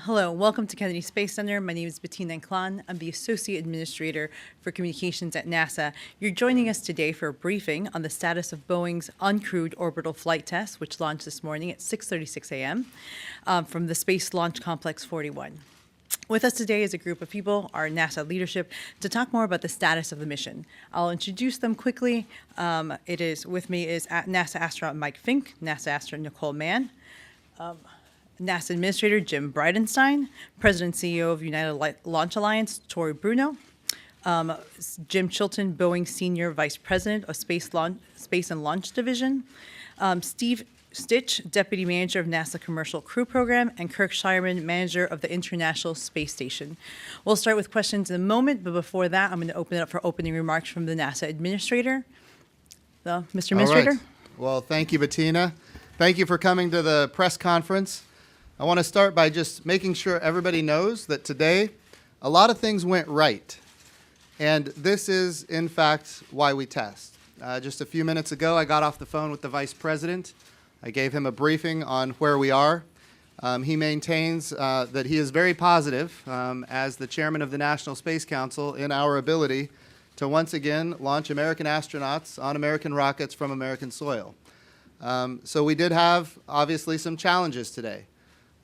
Hello, welcome to Kennedy Space Center. My name is Bettina Klan. I'm the Associate Administrator for Communications at NASA. You're joining us today for a briefing on the status of Boeing's uncrewed orbital flight test, which launched this morning at 6:36 a.m. From the Space Launch Complex 41. With us today is a group of people, our NASA leadership, to talk more about the status of the mission. I'll introduce them quickly. With me is NASA astronaut Mike Fincke, NASA astronaut Nicole Mann, NASA Administrator Jim Bridenstine, President and CEO of United Launch Alliance, Tory Bruno, Jim Chilton, Boeing Senior Vice President of Space and Launch Division, Stich, Deputy Manager of NASA Commercial Crew Program, and Kirk Shireman, Manager of the International Space Station. We'll start with questions in a moment, but before that, I'm going to open it up for opening remarks from the NASA Administrator. Mr. Administrator? All right. Well, thank you, Bettina. Thank you for coming to the press conference. I want to start by just making sure everybody knows that today a lot of things went right. And this is, in fact, why we test. Just a few minutes ago, I got off the phone with the Vice President. I gave him a briefing on where we are. He maintains that he is very positive as the Chairman of the National Space Council in our ability to once again launch American astronauts on American rockets from American soil. So we did have, obviously, some challenges today.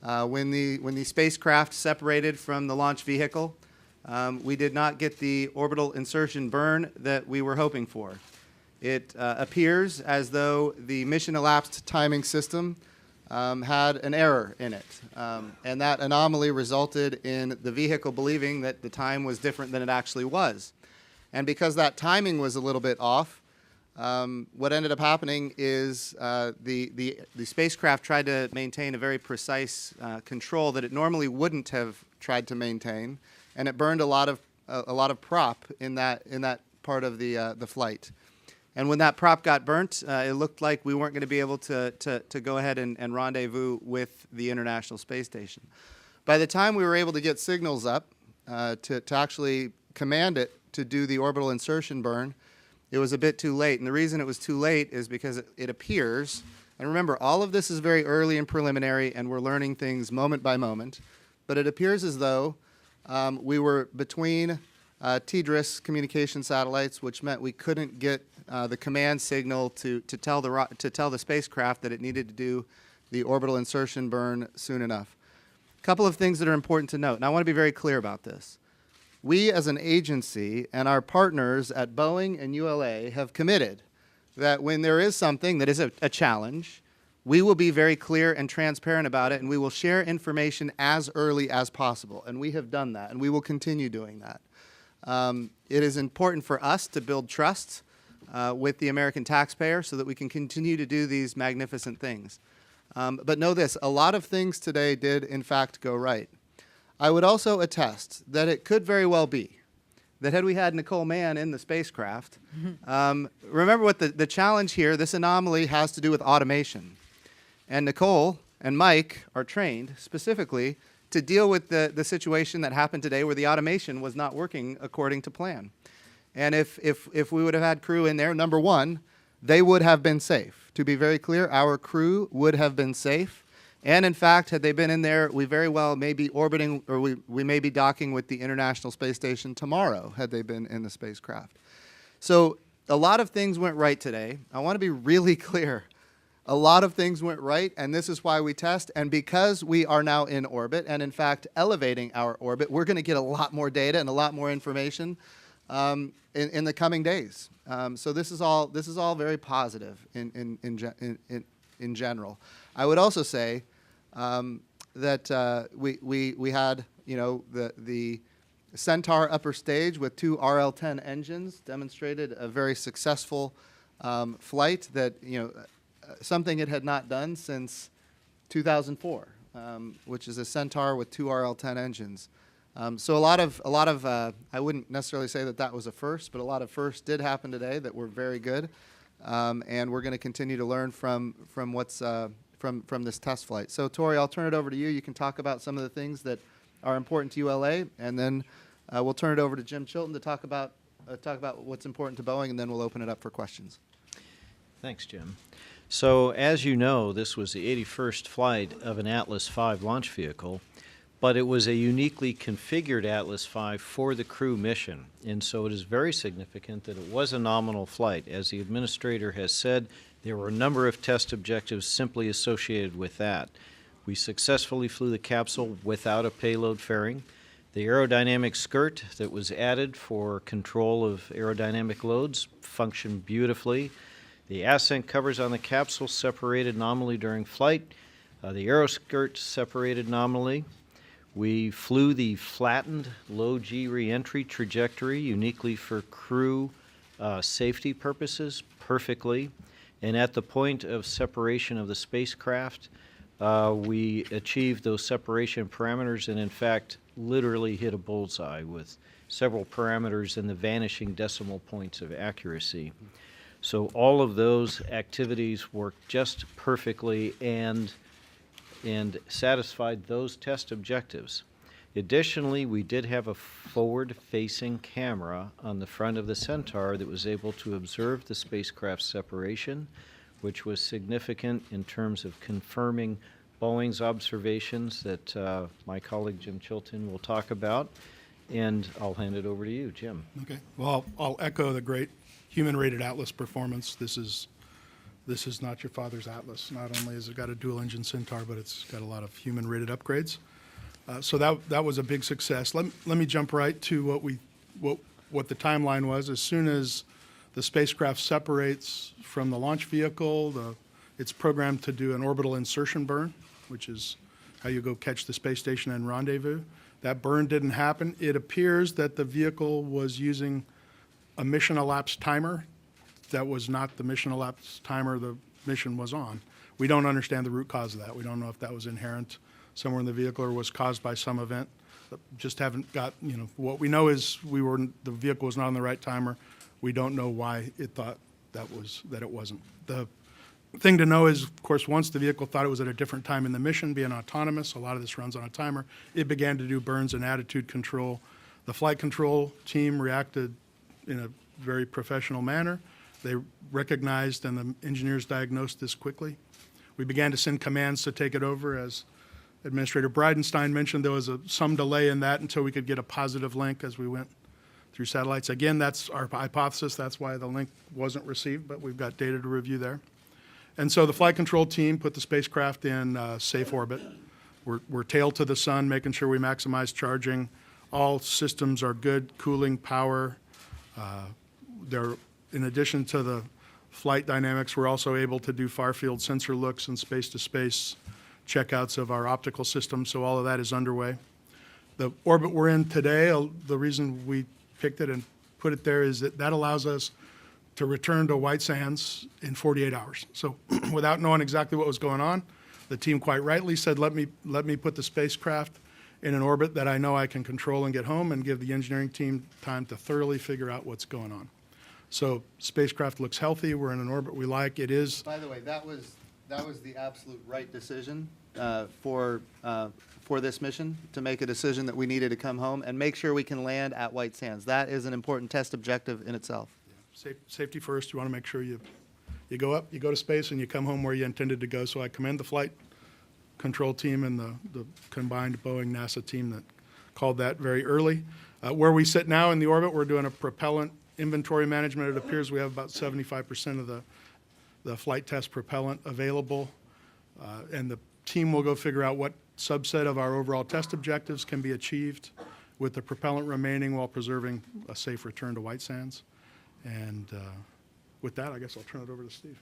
When the spacecraft separated from the launch vehicle, we did not get the orbital insertion burn that we were hoping for. It appears as though the mission elapsed timing system had an error in it, and that anomaly resulted in the vehicle believing that the time was different than it actually was. And because that timing was a little bit off, what ended up happening is the spacecraft tried to maintain a very precise control that it normally wouldn't have tried to maintain, and it burned a lot of prop in that part of the flight. And when that prop got burnt, it looked like we weren't going to be able to go ahead and rendezvous with the International Space Station. By the time we were able to get signals up to actually command it to do the orbital insertion burn, it was a bit too late. And the reason it was too late is because it appears, and remember, all of this is very early and preliminary, and we're learning things moment by moment, but it appears as though we were between TDRS communication satellites, which meant we couldn't get the command signal to tell the spacecraft that it needed to do the orbital insertion burn soon enough. A couple of things that are important to note, and I want to be very clear about this. We as an agency and our partners at Boeing and ULA have committed that when there is something that is a challenge, we will be very clear and transparent about it, and we will share information as early as possible. And we have done that, and we will continue doing that. It is important for us to build trust with the American taxpayer so that we can continue to do these magnificent things. But know this, a lot of things today did in fact go right. I would also attest that it could very well be that had we had Nicole Mann in the spacecraft, remember what the challenge here, this anomaly has to do with automation. And Nicole and Mike are trained specifically to deal with the situation that happened today where the automation was not working according to plan. And if we would have had crew in there, number one, they would have been safe. To be very clear, our crew would have been safe. And in fact, had they been in there, we very well may be orbiting, or we may be docking with the International Space Station tomorrow, had they been in the spacecraft. So a lot of things went right today. I want to be really clear. A lot of things went right, and this is why we test. And because we are now in orbit, and in fact elevating our orbit, we're going to get a lot more data and a lot more information in the coming days. So this is all very positive in general. I would also say that we had the Centaur upper stage with 2 RL-10 engines demonstrated a very successful flight that something it had not done since 2004, which is a Centaur with 2 RL-10 engines. So a lot of I wouldn't necessarily say that was a first, but a lot of firsts did happen today that were very good, and we're going to continue to learn from what's from this test flight. So Tory, I'll turn it over to you. You can talk about some of the things that are important to ULA, and then we'll turn it over to Jim Chilton to talk about what's important to Boeing, and then we'll open it up for questions. Thanks, Jim. So as you know, this was the 81st flight of an Atlas V launch vehicle. but it was a uniquely configured Atlas V for the crew mission. And so it is very significant that it was a nominal flight. As the administrator has said, there were a number of test objectives simply associated with that. We successfully flew the capsule without a payload fairing. The aerodynamic skirt that was added for control of aerodynamic loads functioned beautifully. The ascent covers on the capsule separated nominally during flight. The aero skirt separated nominally. We flew the flattened low G reentry trajectory uniquely for crew safety purposes perfectly. And at the point of separation of the spacecraft, we achieved those separation parameters and in fact literally hit a bullseye with several parameters in the vanishing decimal points of accuracy. So all of those activities worked just perfectly and satisfied those test objectives. Additionally, we did have a forward-facing camera on the front of the Centaur that was able to observe the spacecraft separation, which was significant in terms of confirming Boeing's observations that my colleague Jim Chilton will talk about. And I'll hand it over to you, Jim. Okay. Well, I'll echo the great human-rated Atlas performance. This is not your father's Atlas. Not only has it got a dual-engine Centaur, but it's got a lot of human-rated upgrades. So that was a big success. Let me jump right to what the timeline was. As soon as the spacecraft separates from the launch vehicle, it's programmed to do an orbital insertion burn, which is how you go catch the space station and rendezvous. That burn didn't happen. It appears that the vehicle was using a mission elapsed timer. That was not the mission elapsed timer the mission was on. We don't understand the root cause of that. We don't know if that was inherent somewhere in the vehicle or was caused by some event. Just haven't got, what we know is the vehicle was not on the right timer. We don't know why it thought that it wasn't. The thing to know is, of course, once the vehicle thought it was at a different time in the mission, being autonomous, a lot of this runs on a timer, it began to do burns and attitude control. The flight control team reacted in a very professional manner. They recognized and the engineers diagnosed this quickly. We began to send commands to take it over. As Administrator Bridenstine mentioned, there was some delay in that until we could get a positive link as we went through satellites. Again, that's our hypothesis. That's why the link wasn't received, but we've got data to review there. And so the flight control team put the spacecraft in safe orbit. We're tailed to the sun, making sure we maximize charging. All systems are good, cooling, power. In addition to the flight dynamics, we're also able to do far-field sensor looks and space-to-space checkouts of our optical system, so all of that is underway. The orbit we're in today, the reason we picked it and put it there is that allows us to return to White Sands in 48 hours. So without knowing exactly what was going on, the team quite rightly said, let me put the spacecraft in an orbit that I know I can control and get home and give the engineering team time to thoroughly figure out what's going on. So spacecraft looks healthy. We're in an orbit we like. It is. By the way, that was the absolute right decision for this mission, to make a decision that we needed to come home and make sure we can land at White Sands. That is an important test objective in itself. Safety first. You want to make sure you go up, you go to space, and you come home where you intended to go. So I commend the flight control team and the combined Boeing-NASA team that called that very early. Where we sit now in the orbit, we're doing a propellant inventory management. It appears we have about 75% of the flight test propellant available, and the team will go figure out what subset of our overall test objectives can be achieved with the propellant remaining while preserving a safe return to White Sands. And with that, I guess I'll turn it over to Steve.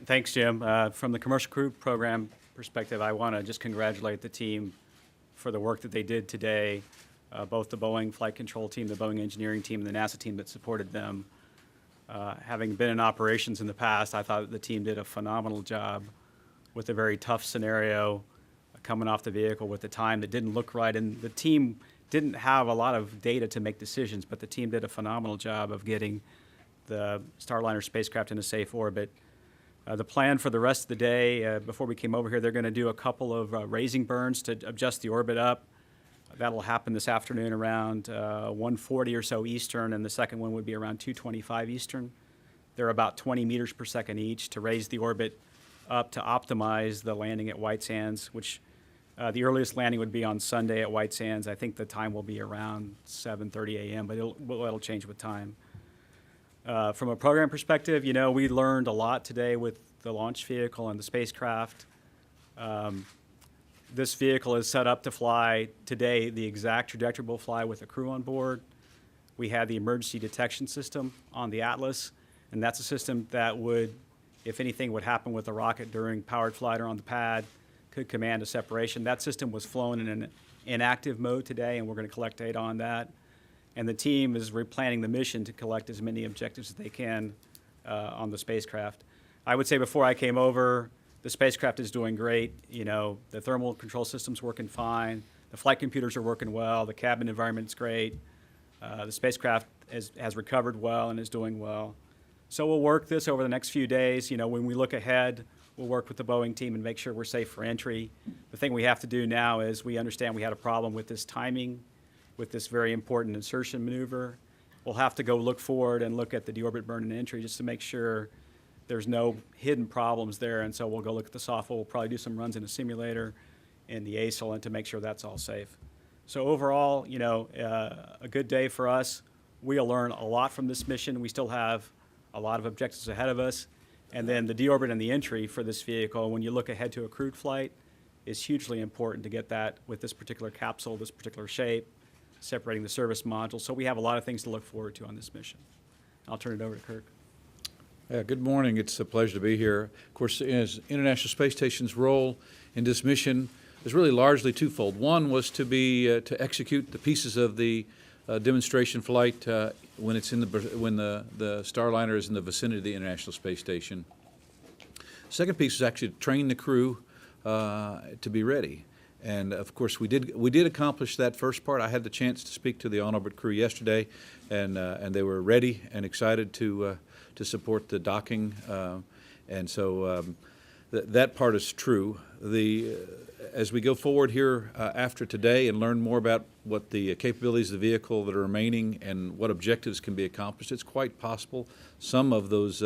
Thanks, Jim. From the commercial crew program perspective, I want to just congratulate the team for the work that they did today, both the Boeing flight control team, the Boeing engineering team, and the NASA team that supported them. Having been in operations in the past, I thought the team did a phenomenal job with a very tough scenario, coming off the vehicle with the time that didn't look right. And the team didn't have a lot of data to make decisions, but the team did a phenomenal job of getting the Starliner spacecraft in a safe orbit. The plan for the rest of the day, before we came over here, they're going to do a couple of raising burns to adjust the orbit up. That'll happen this afternoon around 1:40 or so Eastern, and the second one would be around 2:25 Eastern. They're about 20 meters per second each to raise the orbit up to optimize the landing at White Sands, which The earliest landing would be on Sunday at White Sands. I think the time will be around 7:30 a.m., but it'll change with time. From a program perspective, you know, we learned a lot today with the launch vehicle and the spacecraft. This vehicle is set up to fly today the exact trajectory we'll fly with a crew on board. We have the emergency detection system on the Atlas, and that's a system that would, if anything would happen with the rocket during powered flight or on the pad, could command a separation. That system was flown in an inactive mode today, and we're going to collect data on that. And the team is replanning the mission to collect as many objectives as they can on the spacecraft. I would say before I came over, the spacecraft is doing great. You know, the thermal control system's working fine. The flight computers are working well. The cabin environment's great. The spacecraft has recovered well and is doing well. So we'll work this over the next few days. You know, when we look ahead, we'll work with the Boeing team and make sure we're safe for entry. The thing we have to do now is we understand we had a problem with this timing, with this very important insertion maneuver. We'll have to go look forward and look at the deorbit burn and entry just to make sure there's no hidden problems there. And so we'll go look at the software. We'll probably do some runs in a simulator in the ASIL and to make sure that's all safe. So overall, you know, a good day for us. We'll learn a lot from this mission. We still have a lot of objectives ahead of us. And then the deorbit and the entry for this vehicle, when you look ahead to a crewed flight, is hugely important to get that with this particular capsule, this particular shape, separating the service module. So we have a lot of things to look forward to on this mission. I'll turn it over to Kirk. Yeah, good morning. It's a pleasure to be here. Of course, International Space Station's role in this mission is really largely twofold. One was to to execute the pieces of the demonstration flight when the Starliner is in the vicinity of the International Space Station. Second piece was actually to train the crew to be ready. And of course, we did accomplish that first part. I had the chance to speak to the on-orbit crew yesterday, and they were ready and excited to support the docking, and so that part is true. As we go forward here after today and learn more about what the capabilities of the vehicle that are remaining and what objectives can be accomplished, it's quite possible some of those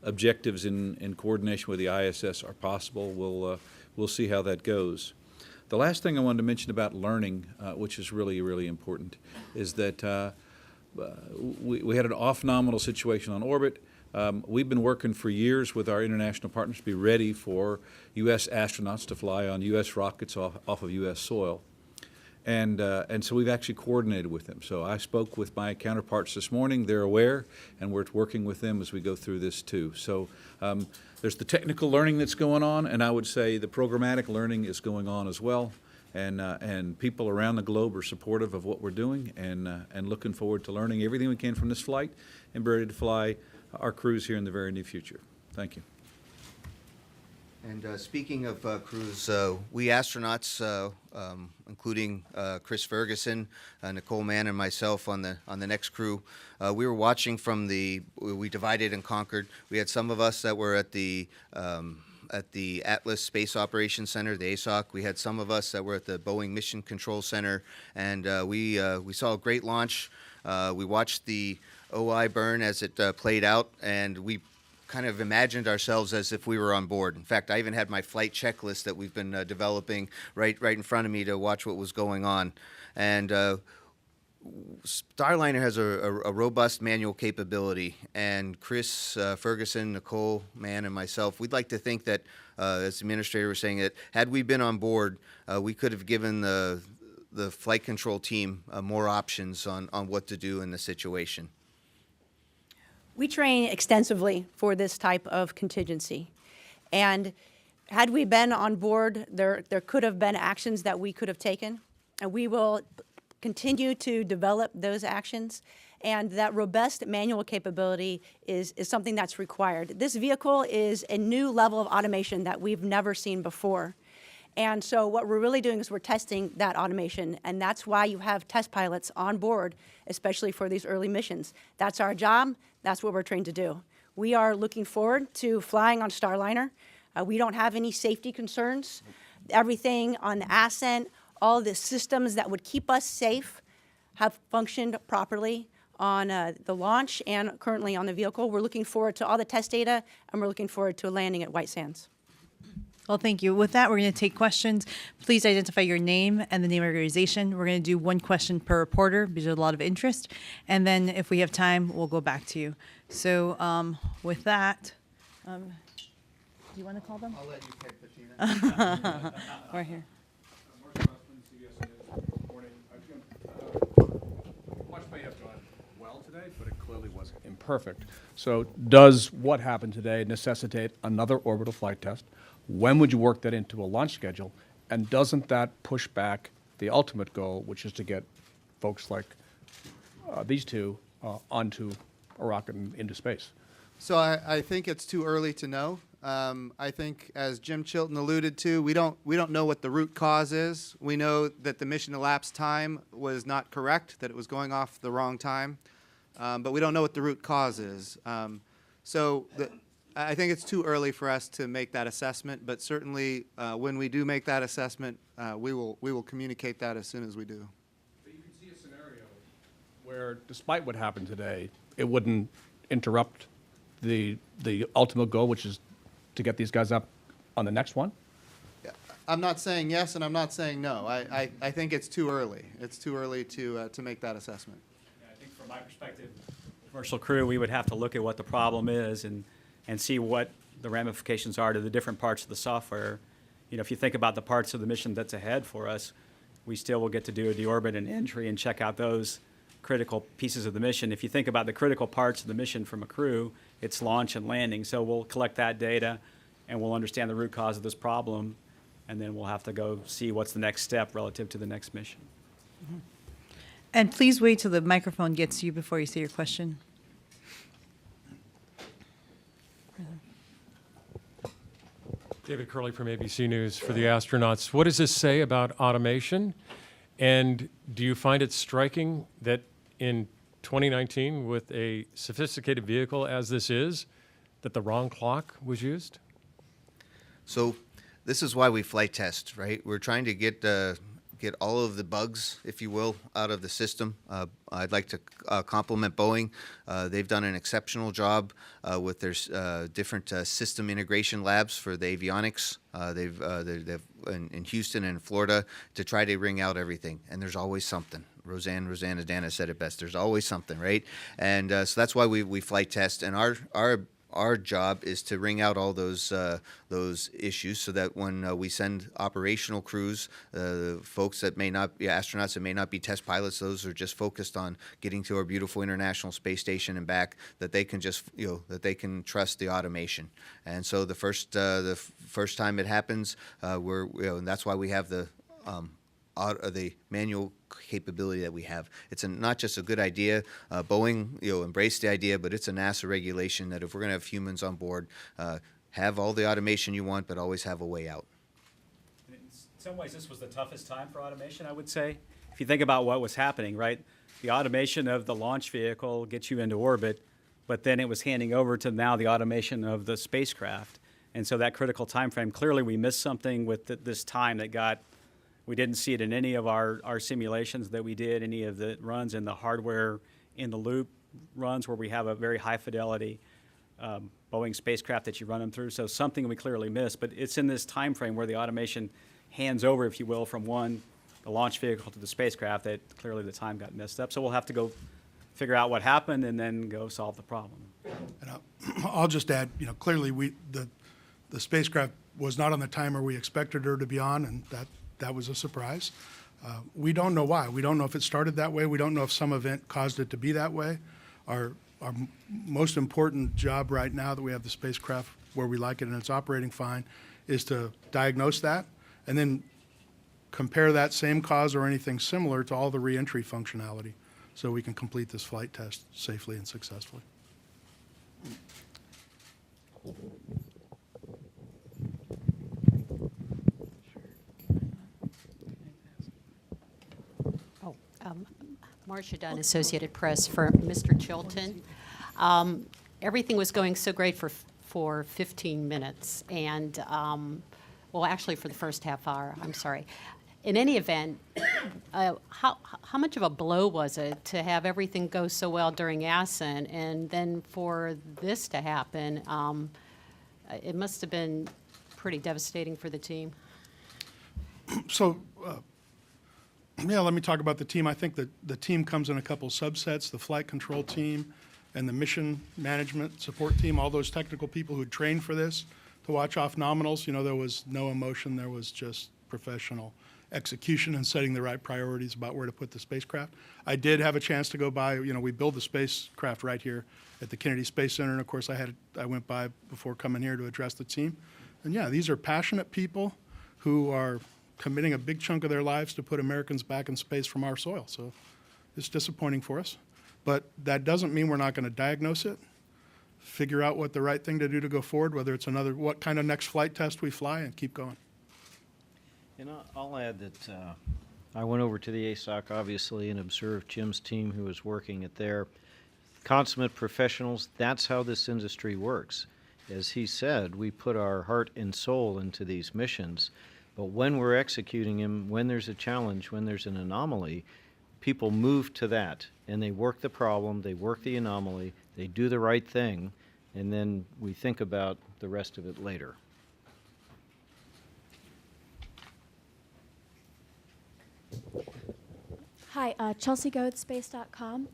objectives in coordination with the ISS are possible. We'll see how that goes. The last thing I wanted to mention about learning, which is really, really important, is that we had an off-nominal situation on orbit. We've been working for years with our international partners to be ready for U.S. astronauts to fly on U.S. rockets off of U.S. soil. And so we've actually coordinated with them. So I spoke with my counterparts this morning. They're aware, and we're working with them as we go through this too. So there's the technical learning that's going on, and I would say the programmatic learning is going on as well. And people around the globe are supportive of what we're doing and looking forward to learning everything we can from this flight and be ready to fly our crews here in the very near future. Thank you. And speaking of crews, we astronauts, including Chris Ferguson, Nicole Mann, and myself on the next crew, we were watching from we divided and conquered. We had some of us that were at the Atlas Space Operations Center, the ASOC. We had some of us that were at the Boeing Mission Control Center, and we saw a great launch. We watched the OI burn as it played out, and we kind of imagined ourselves as if we were on board. In fact, I even had my flight checklist that we've been developing right in front of me to watch what was going on. And Starliner has a robust manual capability, and Chris Ferguson, Nicole Mann, and myself, we'd like to think that, as the administrator was saying, that had we been on board, we could have given the flight control team more options on what to do in the situation. We train extensively for this type of contingency. And had we been on board, there could have been actions that we could have taken. And we will continue to develop those actions. And that robust manual capability is something that's required. This vehicle is a new level of automation that we've never seen before. And so what we're really doing is we're testing that automation, and that's why you have test pilots on board, especially for these early missions. That's our job. That's what we're trained to do. We are looking forward to flying on Starliner. We don't have any safety concerns. Everything on the ascent, all the systems that would keep us safe have functioned properly on the launch and currently on the vehicle. We're looking forward to all the test data, and we're looking forward to a landing at White Sands. Well, thank you. With that, we're going to take questions. Please identify your name and the name of your organization. We're going to do one question per reporter because there's a lot of interest. And then if we have time, we'll go back to you. So with that, do you want to call them? I'll let you pick, Bettina. Right here. Much may have gone well today, but it clearly was imperfect. So does what happened today necessitate another orbital flight test? When would you work that into a launch schedule? And doesn't that push back the ultimate goal, which is to get folks like these two onto a rocket and into space? So I think it's too early to know. I think, as Jim Chilton alluded to, we don't know what the root cause is. We know that the mission elapsed time was not correct, that it was going off the wrong time, but we don't know what the root cause is. I think it's too early for us to make that assessment, but certainly when we do make that assessment, we will communicate that as soon as we do. But you can see a scenario where, despite what happened today, it wouldn't interrupt the ultimate goal, which is to get these guys up on the next one? I'm not saying yes, and I'm not saying no. I think it's too early. It's too early to make that assessment. Yeah, I think from my perspective, commercial crew, we would have to look at what the problem is and see what the ramifications are to the different parts of the software. You know, if you think about the parts of the mission that's ahead for us, we still will get to do a deorbit and entry and check out those critical pieces of the mission. If you think about the critical parts of the mission from a crew, it's launch and landing. So we'll collect that data and we'll understand the root cause of this problem, and then we'll have to go see what's the next step relative to the next mission. And please wait till the microphone gets to you before you say your question. David Curley from ABC News for the astronauts. What does this say about automation? And do you find it striking that in 2019, with a sophisticated vehicle as this is, that the wrong clock was used? So this is why we flight test, right? We're trying to get all of the bugs, if you will, out of the system. I'd like to compliment Boeing. They've done an exceptional job with their different system integration labs for the avionics. They've in Houston and Florida to try to wring out everything. And there's always something. Rosanna Dana said it best. There's always something, right? And so that's why we flight test. And our job is to wring out all those issues so that when we send operational crews, folks that may not be astronauts that may not be test pilots, those are just focused on getting to our beautiful International Space Station and back, that they can just that they can trust the automation. And so the first time it happens, and that's why we have the manual capability that we have. It's not just a good idea. Boeing, embraced the idea, but it's a NASA regulation that if we're going to have humans on board, have all the automation you want, but always have a way out. In some ways, this was the toughest time for automation, I would say. If you think about what was happening, right? The automation of the launch vehicle gets you into orbit, but then it was handing over to now the automation of the spacecraft. And so that critical time frame, clearly we missed something with this time that we didn't see it in any of our simulations that we did, any of the runs in the hardware in the loop runs where we have a very high fidelity Boeing spacecraft that you run them through. So something we clearly missed, but it's in this time frame where the automation hands over, if you will, from the launch vehicle to the spacecraft, that clearly the time got messed up. So we'll have to go figure out what happened and then go solve the problem. And I'll just add, clearly the spacecraft was not on the timer we expected her to be on, and that was a surprise. We don't know why. We don't know if it started that way. We don't know if some event caused it to be that way. Our most important job right now that we have the spacecraft where we like it and it's operating fine is to diagnose that and then compare that same cause or anything similar to all the reentry functionality so we can complete this flight test safely and successfully. Marcia Dunn, Associated Press for Mr. Chilton. Everything was going so great for 15 minutes, and well, actually for the first half hour. I'm sorry. In any event, how much of a blow was it to have everything go so well during ASCENT, and then for this to happen? It must have been pretty devastating for the team. So, yeah, let me talk about the team. I think that the team comes in a couple subsets, the flight control team and the mission management support team, all those technical people who trained for this to watch off nominals. You know, there was no emotion, there was just professional execution and setting the right priorities about where to put the spacecraft. I did have a chance to go by, you know, we build the spacecraft right here at the Kennedy Space Center, and of course I went by before coming here to address the team. And yeah, these are passionate people who are committing a big chunk of their lives to put Americans back in space from our soil. So it's disappointing for us. But that doesn't mean we're not going to diagnose it, figure out what the right thing to do to go forward, whether it's what kind of next flight test we fly, and keep going. And I'll add that I went over to the ASOC, obviously, and observed Jim's team who was working it there. Consummate professionals, that's how this industry works. As he said, we put our heart and soul into these missions, but when we're executing them, when there's a challenge, when there's an anomaly, people move to that, and they work the problem, they work the anomaly, they do the right thing, and then we think about the rest of it later. Hi, Chelsea Goad, space.com.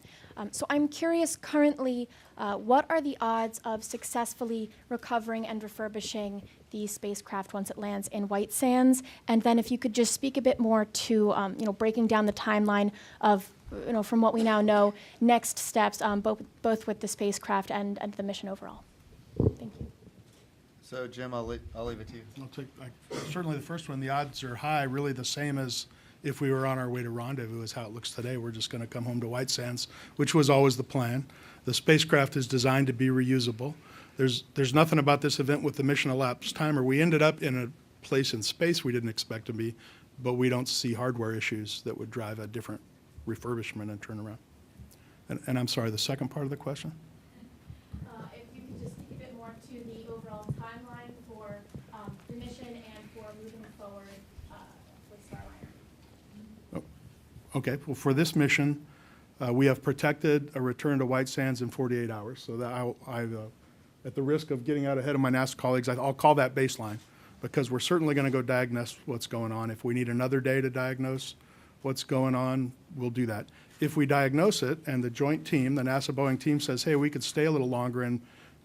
So I'm curious currently, what are the odds of successfully recovering and refurbishing the spacecraft once it lands in White Sands? And then if you could just speak a bit more to, you know, breaking down the timeline of, you know, from what we now know, next steps, both with the spacecraft and the mission overall. Thank you. So Jim, I'll leave it to you. Certainly the first one, the odds are high, really the same as if we were on our way to rendezvous is how it looks today. We're just going to come home to White Sands, which was always the plan. The spacecraft is designed to be reusable. There's nothing about this event with the mission elapsed timer. We ended up in a place in space we didn't expect to be, but we don't see hardware issues that would drive a different refurbishment and turnaround. And I'm sorry, the second part of the question? If you could just speak a bit more to the overall timeline for the mission and for moving forward with Starliner. Okay, well, for this mission, we have protected a return to White Sands in 48 hours. So that at the risk of getting out ahead of my NASA colleagues, I'll call that baseline, because we're certainly going to go diagnose what's going on. If we need another day to diagnose what's going on, we'll do that. If we diagnose it and the joint team, the NASA-Boeing team says, hey, we could stay a little longer and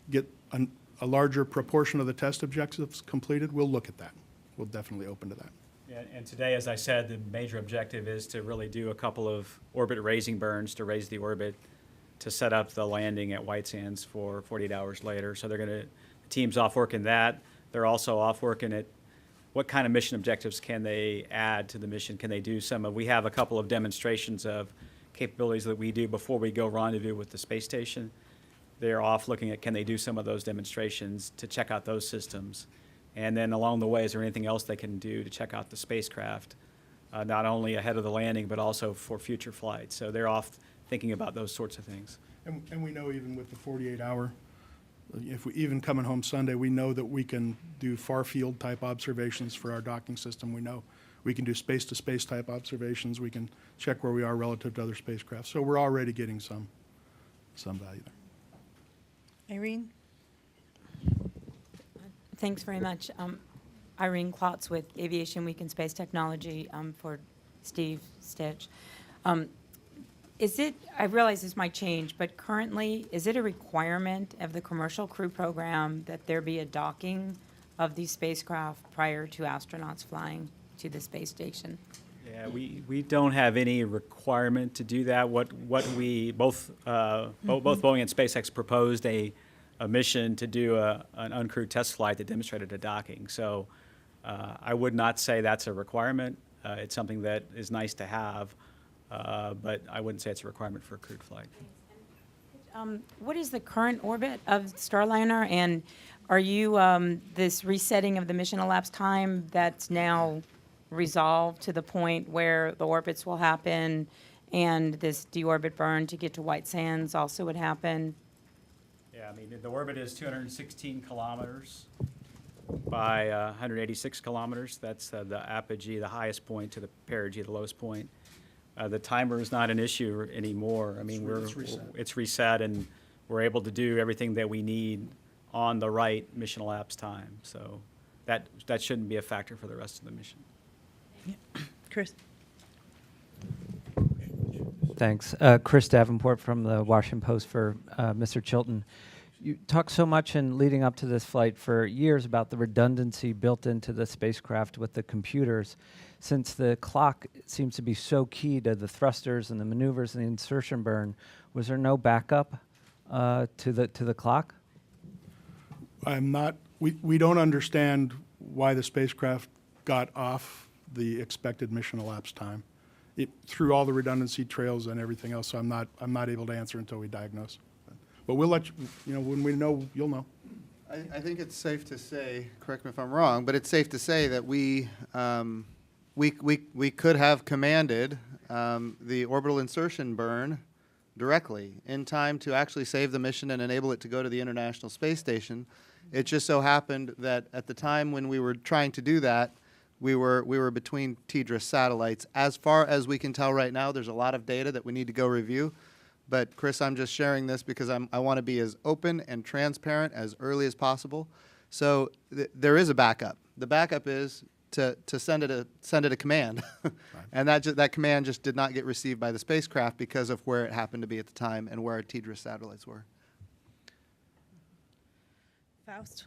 get a larger proportion of the test objectives completed, we'll look at that. We'll definitely open to that. Yeah, and today, as I said, the major objective is to really do a couple of orbit raising burns to raise the orbit to set up the landing at White Sands for 48 hours later. So the team's off working that. They're also off working at what kind of mission objectives can they add to the mission? Can they do we have a couple of demonstrations of capabilities that we do before we go rendezvous with the space station. They're off looking at, can they do some of those demonstrations to check out those systems? And then along the way, is there anything else they can do to check out the spacecraft, not only ahead of the landing, but also for future flights? So they're off thinking about those sorts of things. And we know even with the 48-hour, if we even coming home Sunday, we know that we can do far field type observations for our docking system. We know we can do space-to-space type observations. We can check where we are relative to other spacecraft. So we're already getting some value there. Irene? Thanks very much. Irene Klotz with Aviation Week in Space Technology for Steve Stich. I realize this might change, but currently, is it a requirement of the commercial crew program that there be a docking of these spacecraft prior to astronauts flying to the space station? Yeah, we don't have any requirement to do that. What we both Boeing and SpaceX proposed a mission to do an uncrewed test flight that demonstrated a docking. So I would not say that's a requirement. It's something that is nice to have, but I wouldn't say it's a requirement for a crewed flight. What is the current orbit of Starliner, and are you this resetting of the mission elapsed time that's now resolved to the point where the orbits will happen and this deorbit burn to get to White Sands also would happen? Yeah, I mean, the orbit is 216 kilometers by 186 kilometers. That's the apogee, the highest point, to the perigee, the lowest point. The timer is not an issue anymore. I mean, it's reset, and we're able to do everything that we need on the right mission elapsed time. So that shouldn't be a factor for the rest of the mission. Chris? Thanks. Chris Davenport from the Washington Post for Mr. Chilton. You talked so much in leading up to this flight for years about the redundancy built into the spacecraft with the computers. Since the clock seems to be so key to the thrusters and the maneuvers and the insertion burn, was there no backup to the clock? We don't understand why the spacecraft got off the expected mission elapsed time. Through all the redundancy trails and everything else, so I'm not able to answer until we diagnose. But we'll let you know, when we know, you'll know. I think it's safe to say, correct me if I'm wrong, but it's safe to say that we could have commanded the orbital insertion burn directly in time to actually save the mission and enable it to go to the International Space Station. It just so happened that at the time when we were trying to do that, we were between TDRS satellites. As far as we can tell right now, there's a lot of data that we need to go review. But Chris, I'm just sharing this because I want to be as open and transparent as early as possible. So there is a backup. The backup is to send it a command, and that command just did not get received by the spacecraft because of where it happened to be at the time and where our TDRS satellites were. Faust?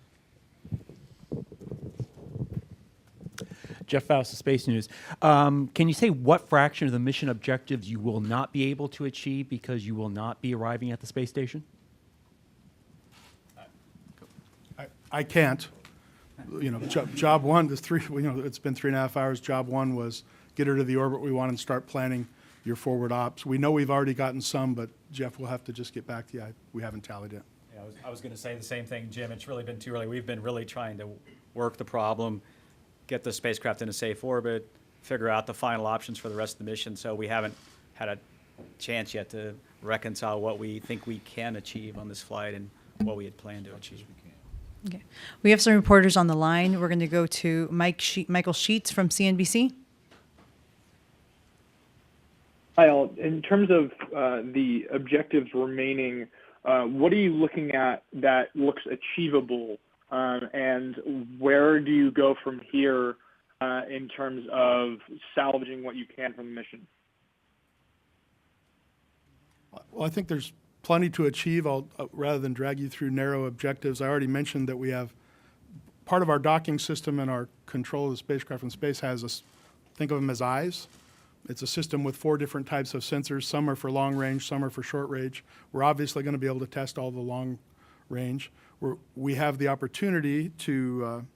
Jeff Faust of Space News. Can you say what fraction of the mission objectives you will not be able to achieve because you will not be arriving at the space station? I can't. You know, job one, it's been 3.5 hours. Job one was get her to the orbit we want and start planning your forward ops. We know we've already gotten some, but Jeff, we'll have to just get back to you. We haven't tallied it. Yeah, I was going to say the same thing, Jim. It's really been too early. We've been really trying to work the problem, get the spacecraft in a safe orbit, figure out the final options for the rest of the mission. So we haven't had a chance yet to reconcile what we think we can achieve on this flight and what we had planned to achieve. Okay. We have some reporters on the line. We're going to go to Michael Sheets from CNBC. Hi, all. In terms of the objectives remaining, what are you looking at that looks achievable, and where do you go from here in terms of salvaging what you can from the mission? Well, I think there's plenty to achieve. Rather than drag you through narrow objectives, I already mentioned that we have part of our docking system and our control of the spacecraft in space has think of them as eyes. It's a system with 4 different types of sensors. Some are for long range, some are for short range. We're obviously going to be able to test all the long range. We have the opportunity to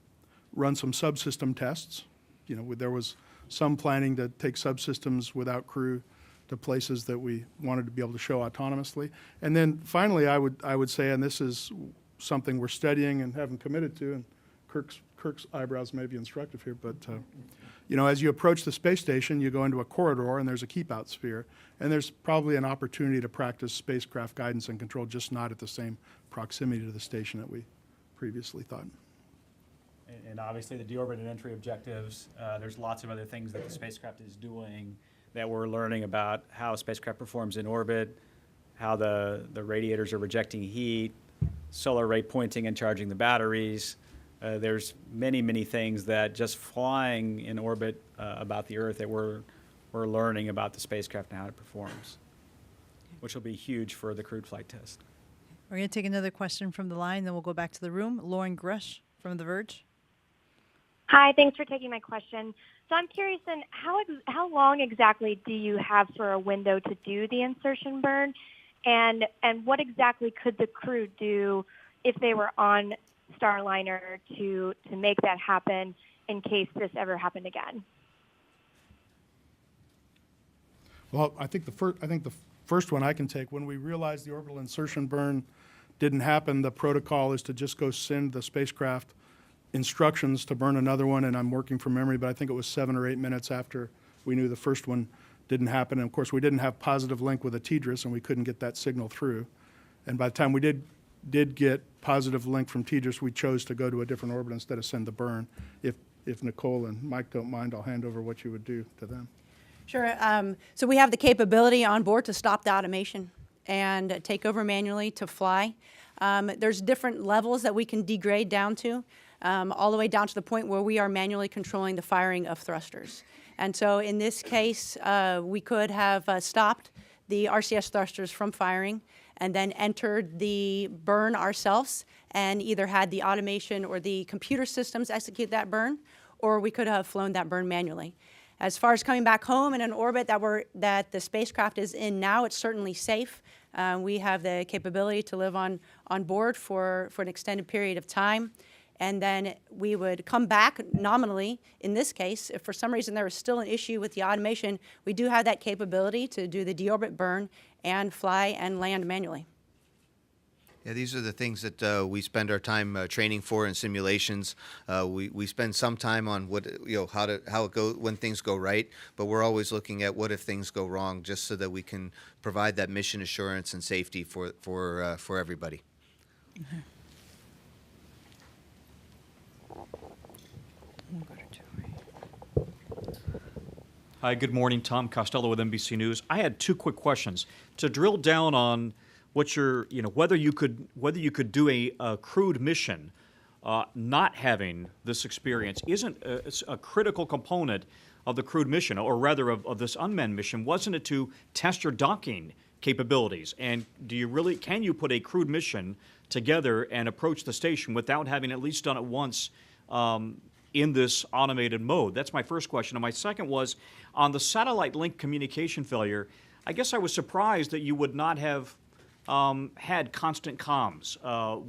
run some subsystem tests. You know, there was some planning to take subsystems without crew to places that we wanted to be able to show autonomously. And then finally, I would say, and this is something we're studying and haven't committed to, and Kirk's eyebrows may be instructive here, but you know, as you approach the space station, you go into a corridor and there's a keep-out sphere, and there's probably an opportunity to practice spacecraft guidance and control, just not at the same proximity to the station that we previously thought. And obviously the deorbit and entry objectives, there's lots of other things that the spacecraft is doing that we're learning about how a spacecraft performs in orbit, how the radiators are rejecting heat, solar ray pointing and charging the batteries. There's many, many things that just flying in orbit about the Earth that we're learning about the spacecraft and how it performs, which will be huge for the crewed flight test. We're going to take another question from the line, then we'll go back to the room. Lauren Grush from The Verge. Hi, thanks for taking my question. So I'm curious, then, how long exactly do you have for a window to do the insertion burn, and what exactly could the crew do if they were on Starliner to make that happen in case this ever happened again? Well, I think the first one I can take. When we realized the orbital insertion burn didn't happen, the protocol is to just go send the spacecraft instructions to burn another one, and I'm working from memory, but I think it was 7 or 8 minutes after we knew the first one didn't happen. And of course, we didn't have positive link with a TDRS, and we couldn't get that signal through. And by the time we did get positive link from TDRS, we chose to go to a different orbit instead of send the burn. If Nicole and Mike don't mind, I'll hand over what you would do to them. Sure. So we have the capability on board to stop the automation and take over manually to fly. There's different levels that we can degrade down to. all the way down to the point where we are manually controlling the firing of thrusters. And so in this case, we could have stopped the RCS thrusters from firing and then entered the burn ourselves and either had the automation or the computer systems execute that burn, or we could have flown that burn manually. As far as coming back home in an orbit that the spacecraft is in now, it's certainly safe. We have the capability to live on board for an extended period of time. And then we would come back nominally. In this case, if for some reason there is still an issue with the automation, we do have that capability to do the deorbit burn and fly and land manually. Yeah, these are the things that we spend our time training for in simulations. We spend some time on what how it goes when things go right, but we're always looking at what if things go wrong, just so that we can provide that mission assurance and safety for everybody. Mm-hmm. Hi, good morning. Tom Costello with NBC News. I had two quick questions to drill down on what your, whether you could do a crewed mission. Not having this experience isn't a critical component of the crewed mission, or rather of this unmanned mission. Wasn't it to test your docking capabilities? And can you put a crewed mission together and approach the station without having at least done it once in this automated mode? That's my first question. And my second was, on the satellite link communication failure, I guess I was surprised that you would not have had constant comms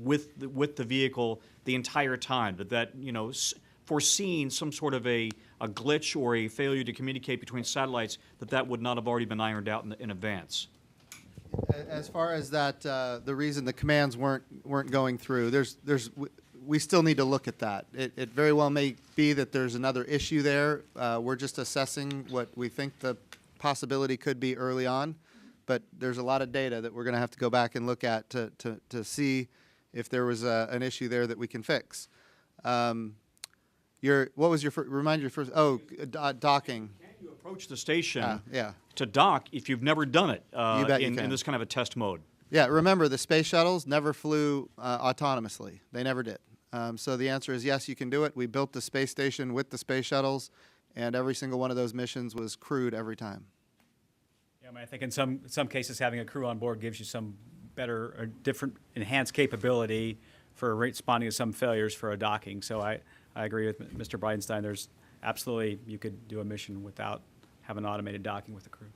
with the vehicle the entire time, that foreseeing some sort of a glitch or a failure to communicate between satellites, that would not have already been ironed out in advance. As far as that, the reason the commands weren't going through, we still need to look at that. It very well may be that there's another issue there. We're just assessing what we think the possibility could be early on, but there's a lot of data that we're going to have to go back and look at to see if there was an issue there that we can fix. What was your remind your first? Oh, docking. Can you approach the station yeah. to dock if you've never done it in this kind of a test mode? Yeah, remember the space shuttles never flew autonomously. They never did. So the answer is yes, you can do it. We built the space station with the space shuttles, and every single one of those missions was crewed every time. Yeah, I mean, I think in some cases having a crew on board gives you some better or different enhanced capability for responding to some failures for a docking. So I agree with Mr. Bridenstine. There's absolutely, you could do a mission without having automated docking with the crew.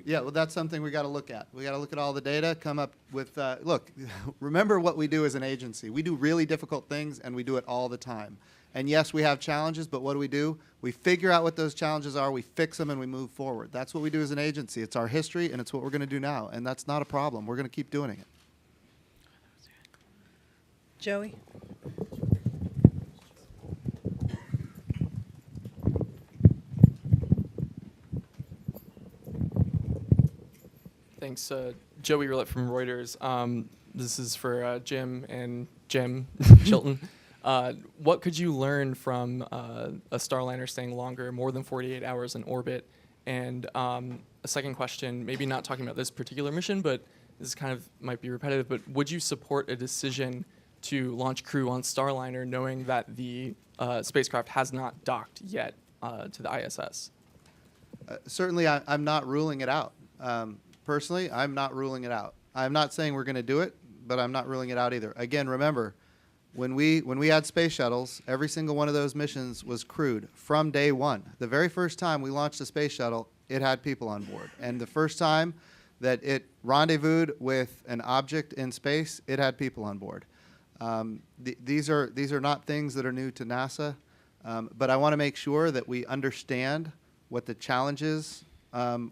Yeah, well, that's something we got to look at. We got to look at all the data, come up with, look, remember what we do as an agency. We do really difficult things, and we do it all the time. And yes, we have challenges, but what do? We figure out what those challenges are, we fix them, and we move forward. That's what we do as an agency. It's our history, and it's what we're going to do now. And that's not a problem. We're going to keep doing it. Joey? Thanks. Joey Roulette from Reuters. This is for Jim and Jim Chilton. What could you learn from a Starliner staying longer, more than 48 hours in orbit? And a second question, maybe not talking about this particular mission, but this kind of might be repetitive, but would you support a decision to launch crew on Starliner knowing that the spacecraft has not docked yet to the ISS? Certainly, I'm not ruling it out. Personally, I'm not ruling it out. I'm not saying we're going to do it, but I'm not ruling it out either. Again, remember, when we had space shuttles, every single one of those missions was crewed from day one. The very first time we launched a space shuttle, it had people on board. And the first time that it rendezvoused with an object in space, it had people on board. These are not things that are new to NASA, but I want to make sure that we understand what the challenges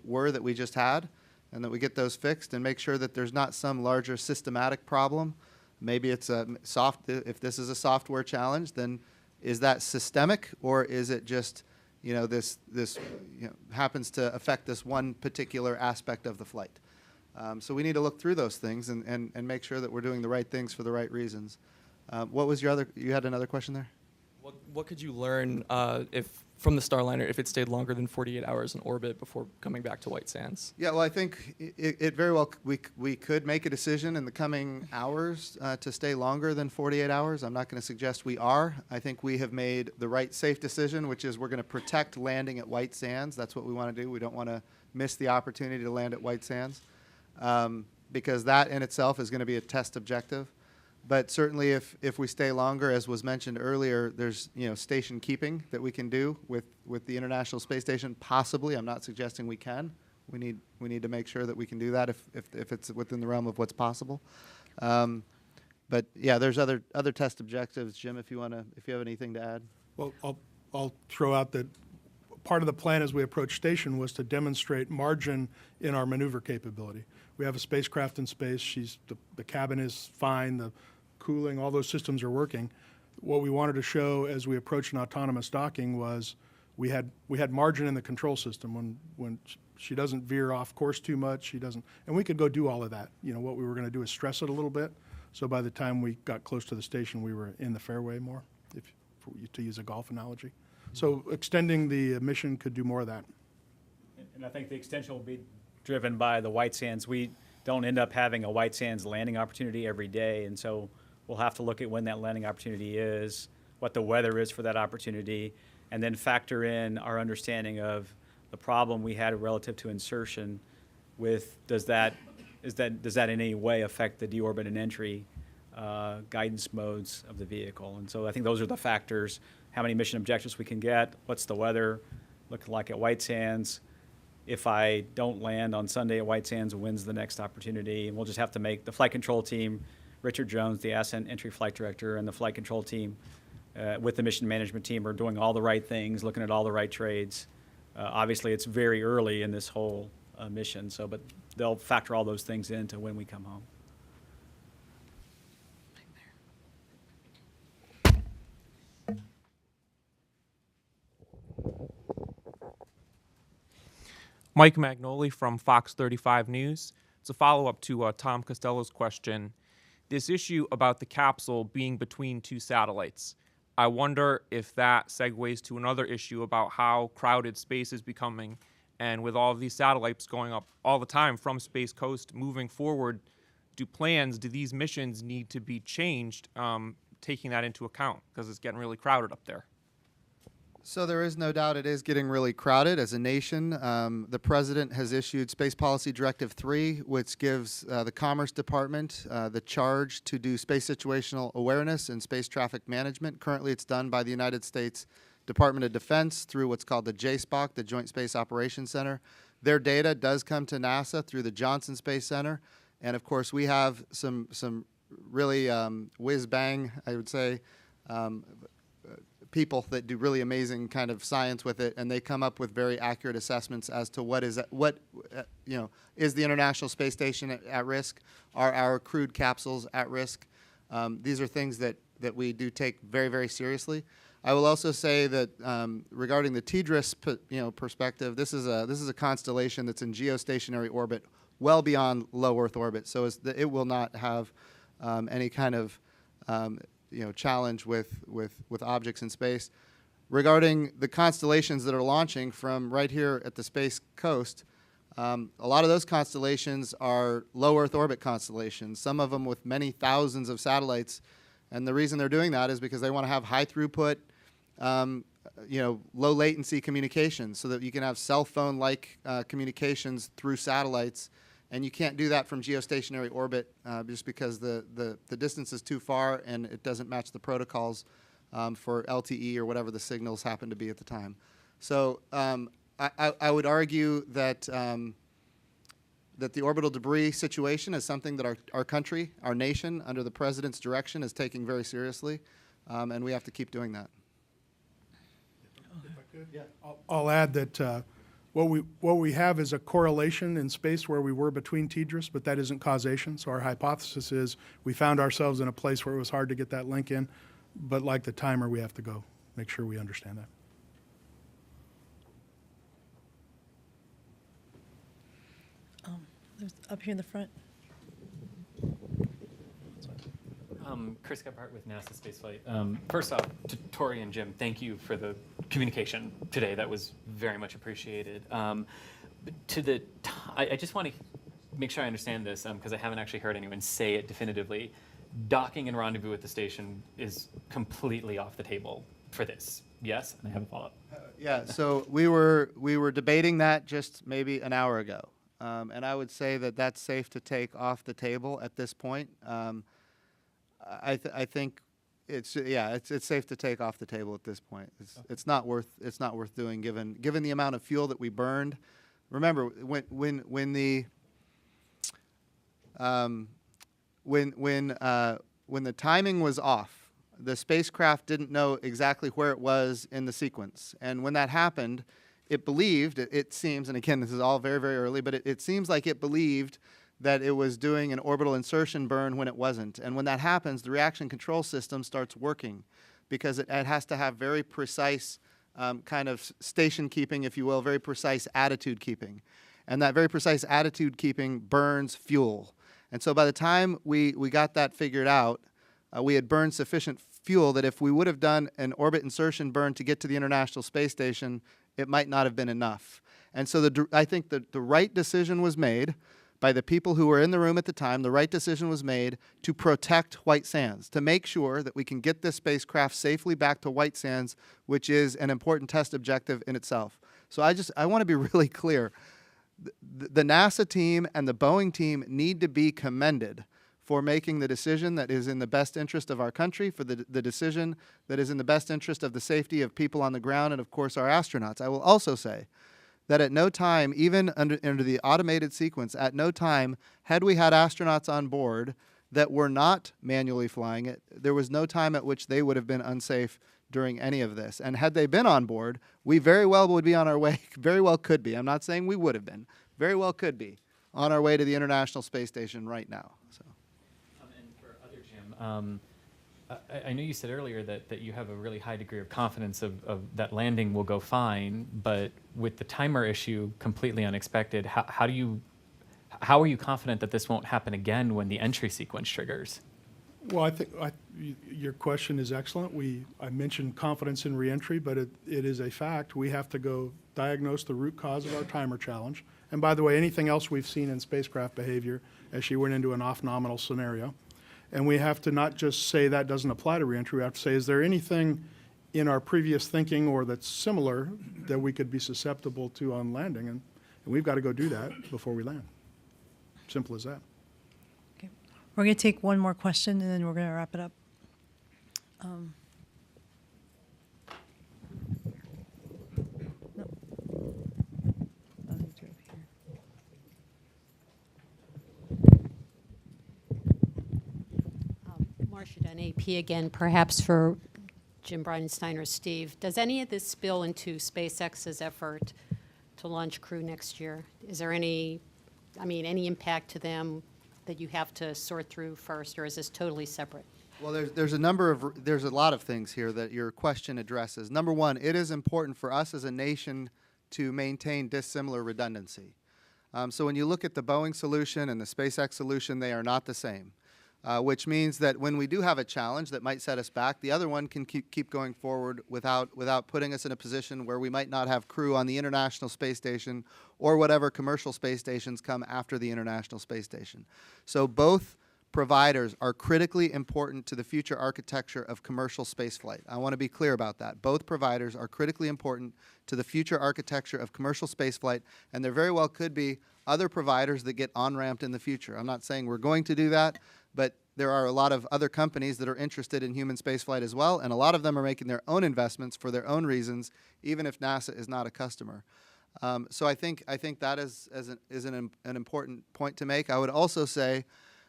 were that we just had, and that we get those fixed and make sure that there's not some larger systematic problem. Maybe it's if this is a software challenge, then is that systemic, or is it just, this happens to affect this one particular aspect of the flight? So we need to look through those things and make sure that we're doing the right things for the right reasons. What was you had another question there? What could you learn if from the Starliner if it stayed longer than 48 hours in orbit before coming back to White Sands? Yeah, well, I think it very well, we could make a decision in the coming hours to stay longer than 48 hours. I'm not going to suggest we are. I think we have made the right safe decision, which is we're going to protect landing at White Sands. That's what we want to do. We don't want to miss the opportunity to land at White Sands because that in itself is going to be a test objective. But certainly if we stay longer, as was mentioned earlier, there's station keeping that we can do with the International Space Station, possibly. I'm not suggesting we can. We need to make sure that we can do that if it's within the realm of what's possible. But yeah, there's other test objectives. Jim, if you have anything to add. Well, I'll throw out that part of the plan as we approach station was to demonstrate margin in our maneuver capability. We have a spacecraft in space. The cabin is fine. The cooling, all those systems are working. What we wanted to show as we approached an autonomous docking was we had margin in the control system. When she doesn't veer off course too much, she doesn't, and we could go do all of that. What we were going to do is stress it a little bit. So by the time we got close to the station, we were in the fairway more, to use a golf analogy. So extending the mission could do more of that. And I think the extension will be driven by the White Sands. We don't end up having a White Sands landing opportunity every day, and so we'll have to look at when that landing opportunity is, what the weather is for that opportunity, and then factor in our understanding of the problem we had relative to insertion with does that in any way affect the deorbit and entry guidance modes of the vehicle. And so I think those are the factors: how many mission objectives we can get, what's the weather looking like at White Sands. If I don't land on Sunday at White Sands, when's the next opportunity? And we'll just have to make the flight control team, Richard Jones, the ascent entry flight director, and the flight control team with the mission management team are doing all the right things, looking at all the right trades. Obviously, it's very early in this whole mission, but they'll factor all those things into when we come home. Mike Magnoli from Fox 35 News. It's a follow-up to Tom Costello's question. This issue about the capsule being between two satellites. I wonder if that segues to another issue about how crowded space is becoming, and with all of these satellites going up all the time from Space Coast moving forward, do these missions need to be changed, taking that into account, because it's getting really crowded up there? So there is no doubt it is getting really crowded as a nation. The president has issued Space Policy Directive 3, which gives the Commerce Department the charge to do space situational awareness and space traffic management. Currently, it's done by the United States Department of Defense through what's called the JSPOC, the Joint Space Operations Center. Their data does come to NASA through the Johnson Space Center. And of course, we have some really whiz-bang, I would say, people that do really amazing kind of science with it, and they come up with very accurate assessments as to is the International Space Station at risk? Are our crewed capsules at risk? These are things that we do take very, very seriously. I will also say that regarding the TDRS perspective, this is a constellation that's in geostationary orbit, well beyond low Earth orbit, so it will not have any kind of challenge with objects in space. Regarding the constellations that are launching from right here at the Space Coast, a lot of those constellations are low Earth orbit constellations, some of them with many thousands of satellites. And the reason they're doing that is because they want to have high throughput, low latency communications so that you can have cell phone-like communications through satellites. And you can't do that from geostationary orbit just because the distance is too far and it doesn't match the protocols for LTE or whatever the signals happen to be at the time. So I would argue that that the orbital debris situation is something that our country, our nation, under the president's direction, is taking very seriously, and we have to keep doing that. If I could? Yeah. I'll add that what we have is a correlation in space where we were between TDRS, but that isn't causation. So our hypothesis is we found ourselves in a place where it was hard to get that link in, but like the timer, we have to go make sure we understand that. There's up here in the front. Chris Gephardt with NASA Spaceflight. First off, to Tory and Jim, thank you for the communication today. That was very much appreciated. I just want to make sure I understand this because I haven't actually heard anyone say it definitively. Docking and rendezvous at the station is completely off the table for this. Yes, and I have a follow-up. Yeah, so we were debating that just maybe an hour ago, and I would say that that's safe to take off the table at this point. I think it's safe to take off the table at this point. It's not worth doing given the amount of fuel that we burned. Remember when the timing was off, the spacecraft didn't know exactly where it was in the sequence. And when that happened, it seems, and again, this is all very, very early, but it seems like it believed that it was doing an orbital insertion burn when it wasn't. And when that happens, the reaction control system starts working because it has to have very precise kind of station keeping, if you will, very precise attitude keeping. And that very precise attitude keeping burns fuel. And so by the time we got that figured out, we had burned sufficient fuel that if we would have done an orbit insertion burn to get to the International Space Station, it might not have been enough. And so I think the right decision was made by the people who were in the room at the time. The right decision was made to protect White Sands, to make sure that we can get this spacecraft safely back to White Sands, which is an important test objective in itself. So I want to be really clear. The NASA team and the Boeing team need to be commended for making the decision that is in the best interest of our country, for the decision that is in the best interest of the safety of people on the ground and, of course, our astronauts. I will also say that at no time, even under the automated sequence, at no time had we had astronauts on board that were not manually flying it, there was no time at which they would have been unsafe during any of this. And had they been on board, we very well would be on our way, very well could be. I'm not saying we would have been, very well could be on our way to the International Space Station right now. So. I know you said earlier that you have a really high degree of confidence of that landing will go fine, but with the timer issue completely unexpected, how are you confident that this won't happen again when the entry sequence triggers? Well, I think your question is excellent. I mentioned confidence in reentry, but it is a fact. We have to go diagnose the root cause of our timer challenge. And by the way, anything else we've seen in spacecraft behavior as she went into an off-nominal scenario. And we have to not just say that doesn't apply to reentry. We have to say, is there anything in our previous thinking or that's similar that we could be susceptible to on landing? And we've got to go do that before we land. Simple as that. Okay. We're going to take one more question, and then we're going to wrap it up. Marcia Dunn, AP again, perhaps for Jim Bridenstine or Steve. Does any of this spill into SpaceX's effort to launch Crew next year? Is there any impact to them that you have to sort through first, or is this totally separate? Well, there's a lot of things here that your question addresses. Number one, it is important for us as a nation to maintain dissimilar redundancy. So when you look at the Boeing solution and the SpaceX solution, they are not the same. Which means that when we do have a challenge that might set us back, the other one can keep going forward without putting us in a position where we might not have crew on the International Space Station or whatever commercial space stations come after the International Space Station. So both providers are critically important to the future architecture of commercial spaceflight. I want to be clear about that. Both providers are critically important to the future architecture of commercial spaceflight, and there very well could be other providers that get on-ramped in the future. I'm not saying we're going to do that, but there are a lot of other companies that are interested in human spaceflight as well, and a lot of them are making their own investments for their own reasons, even if NASA is not a customer. So I think that is an important point to make. I would also say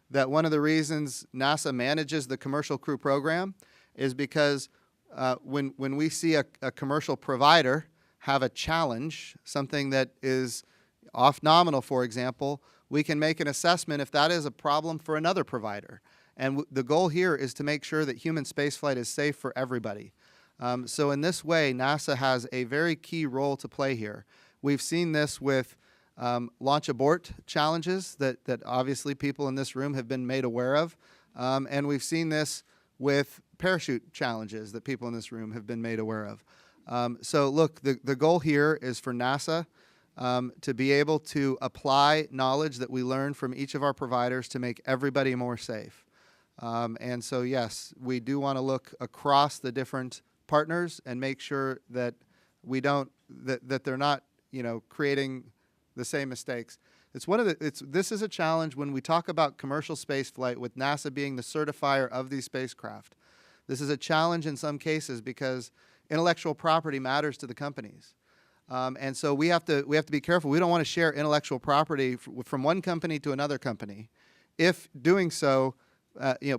that one of the reasons NASA manages the commercial crew program is because when we see a commercial provider have a challenge, something that is off-nominal, for example, we can make an assessment if that is a problem for another provider. And the goal here is to make sure that human spaceflight is safe for everybody. So in this way, NASA has a very key role to play here. We've seen this with launch abort challenges that obviously people in this room have been made aware of. And we've seen this with parachute challenges that people in this room have been made aware of. So look, the goal here is for NASA to be able to apply knowledge that we learn from each of our providers to make everybody more safe. And so, yes, we do want to look across the different partners and make sure that we don't, that they're not, creating the same mistakes. This is a challenge when we talk about commercial space flight with NASA being the certifier of these spacecraft. This is a challenge in some cases because intellectual property matters to the companies. And so we have to be careful. We don't want to share intellectual property from one company to another company. If doing so,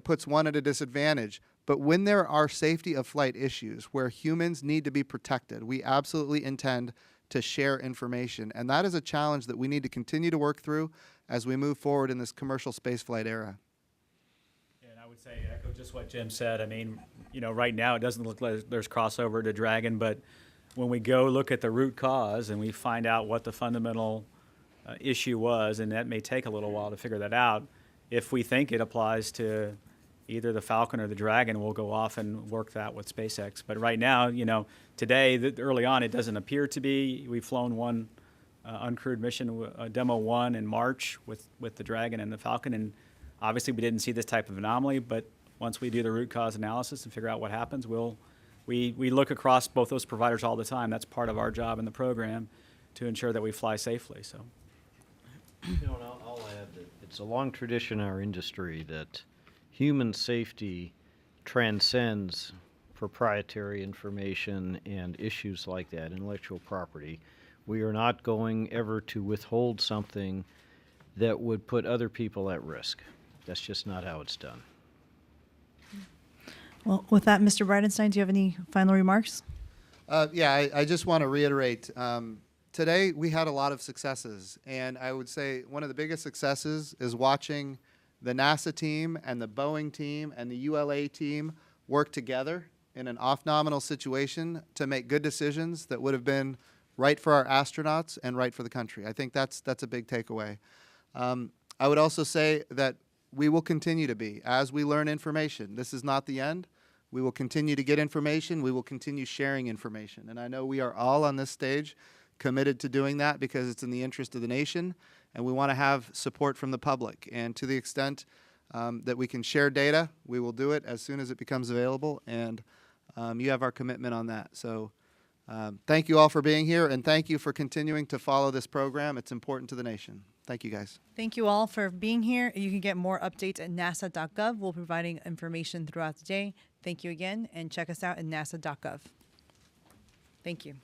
puts one at a disadvantage. But when there are safety of flight issues where humans need to be protected, we absolutely intend to share information. And that is a challenge that we need to continue to work through as we move forward in this commercial spaceflight era. And I would say, echo just what Jim said. I mean, right now it doesn't look like there's crossover to Dragon, but when we go look at the root cause and we find out what the fundamental issue was, and that may take a little while to figure that out, if we think it applies to either the Falcon or the Dragon, we'll go off and work that with SpaceX. But right now, today, early on, it doesn't appear to be. We've flown one uncrewed mission, Demo 1 in March with the Dragon and the Falcon, and obviously we didn't see this type of anomaly, but once we do the root cause analysis and figure out what happens, we look across both those providers all the time. That's part of our job in the program to ensure that we fly safely. So, and I'll add that it's a long tradition in our industry that human safety transcends proprietary information and issues like that, intellectual property. We are not going ever to withhold something that would put other people at risk. That's just not how it's done. Well, with that, Mr. Bridenstine, do you have any final remarks? I just want to reiterate, today we had a lot of successes, and I would say one of the biggest successes is watching the NASA team and the Boeing team and the ULA team work together in an off-nominal situation to make good decisions that would have been right for our astronauts and right for the country. I think that's a big takeaway. I would also say that we will continue to be, as we learn information. This is not the end. We will continue to get information. We will continue sharing information. And I know we are all on this stage committed to doing that because it's in the interest of the nation, and we want to have support from the public. And to the extent that we can share data, we will do it as soon as it becomes available, and you have our commitment on that. So thank you all for being here, and thank you for continuing to follow this program. It's important to the nation. Thank you, guys. Thank you all for being here. You can get more updates at nasa.gov. We'll be providing information throughout the day. Thank you again, and check us out at nasa.gov. Thank you.